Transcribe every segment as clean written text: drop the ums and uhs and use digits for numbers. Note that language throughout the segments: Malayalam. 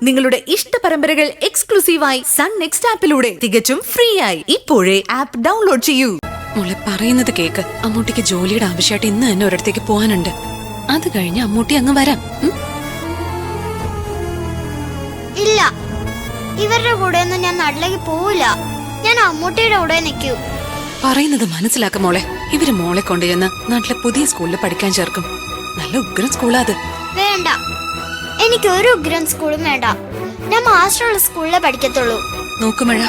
നിങ്ങളുടെ ഇഷ്ട പരമ്പരകൾ എക്സ്ക്ലൂസീവായി സൺ നെക്സ്റ്റ് ആപ്പിലൂടെ തികച്ചും ഫ്രീ ആയി ഇപ്പോഴേ ആപ്പ് ഡൗൺലോഡ് ചെയ്യൂ. മോളെ പറയുന്നത് കേക്ക്. അമ്മൂട്ടിക്ക് ജോലിയുടെ ആവശ്യമായിട്ട് ഇന്ന് തന്നെ ഒരിടത്തേക്ക് പോകാനുണ്ട്. അത് കഴിഞ്ഞ് അമ്മൂട്ടി അങ്ങ് വരാം. ഇല്ല, ഇവരുടെ കൂടെ ഒന്നും ഞാൻ നാട്ടിലേക്ക് പോവില്ല. ഞാൻ അമ്മൂട്ടിയുടെ കൂടെ നിൽക്കൂ. പറയുന്നത് മനസ്സിലാക്ക മോളെ. ഇവര് മോളെ കൊണ്ടുചെന്ന് നാട്ടിലെ പുതിയ സ്കൂളിൽ പഠിക്കാൻ ചേർക്കും. നല്ല ഉഗ്രൻ സ്കൂളാ അത്. വേണ്ട, എനിക്ക് ഒരു ഉഗ്രൻ സ്കൂളും വേണ്ട. ഞാൻ മാസ്റ്ററുള്ള സ്കൂളിലെ പഠിക്കത്തുള്ളൂ. നോക്കുമഴ,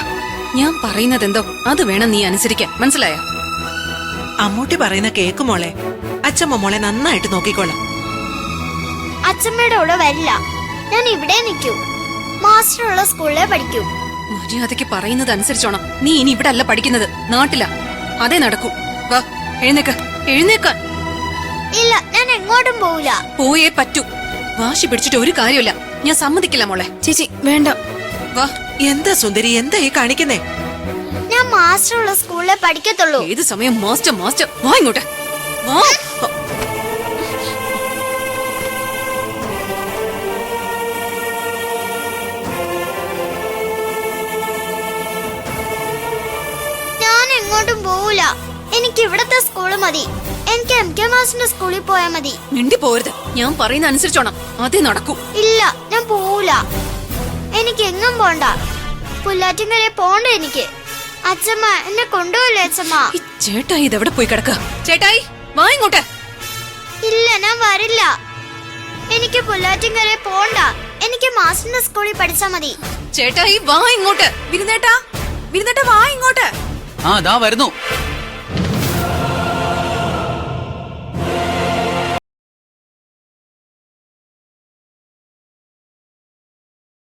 ഞാൻ പറയുന്നത് എന്തോ അത് വേണം നീ അനുസരിക്കാൻ. മനസ്സിലായോ? അമ്മൂട്ടി പറയുന്ന കേക്ക് മോളെ. അച്ഛമ്മ മോളെ നന്നായിട്ട് നോക്കിക്കോളാം. അച്ഛമ്മയുടെ കൂടെ വരില്ല. ഞാൻ ഇവിടെ നിൽക്കൂ. മാസ്റ്ററുള്ള സ്കൂളിലെ പഠിക്കൂ. മര്യാദയ്ക്ക് പറയുന്നത് അനുസരിച്ചോണം. നീ ഇനി ഇവിടെ അല്ല പഠിക്കുന്നത്, നാട്ടിലാ. അതേ നടക്കൂ. വാ, എഴുന്നേക്ക. എഴുന്നേക്കാൻ. ഇല്ല, ഞാൻ എങ്ങോട്ടും പോവില്ല. പോയേ പറ്റൂ. വാശി പിടിച്ചിട്ട് ഒരു കാര്യമില്ല. ഞാൻ സമ്മതിക്കില്ല മോളെ. ചേച്ചി വേണ്ട. വാ. എന്താ സുന്ദരി, എന്താ ഈ കാണിക്കുന്നേ? ഞാൻ മാസ്റ്ററുള്ള സ്കൂളിലെ പഠിക്കത്തുള്ളൂ. ഏത് സമയം മാസ്റ്റർ മാസ്റ്റർ. വാ ഇങ്ങോട്ട്. വാ. ഞാൻ എങ്ങോട്ടും പോവില്ല. എനിക്ക് ഇവിടത്തെ സ്കൂള് മതി. എനിക്ക് MK മാസ്റ്ററിന്റെ സ്കൂളിൽ പോയാൽ മതി. മിണ്ടി പോരുത്. ഞാൻ പറയുന്ന അനുസരിച്ചോണം. അതേ നടക്കൂ. ഇല്ല, ഞാൻ പോവില്ല. എനിക്ക് എങ്ങും പോണ്ട. പുല്ലാറ്റിങ്കരെ പോണ്ട. എനിക്ക് അച്ഛമ്മ എന്നെ കൊണ്ടുപോയില്ലേ അച്ഛമ്മ? ഈ ചേട്ടായി ഇതെവിടെ പോയി കിടക്ക? ചേട്ടായി വാ ഇങ്ങോട്ട്. ഇല്ല, ഞാൻ വരില്ല. എനിക്ക് പുല്ലാറ്റിങ്കരെ പോണ്ട. എനിക്ക് മാസ്റ്ററിന്റെ സ്കൂളിൽ പഠിച്ചാ മതി. ചേട്ടായി വാ ഇങ്ങോട്ട്. വിരുന്നേട്ടാ, വിരുന്നേട്ടാ വാ ഇങ്ങോട്ട്. ദാ വരുന്നു.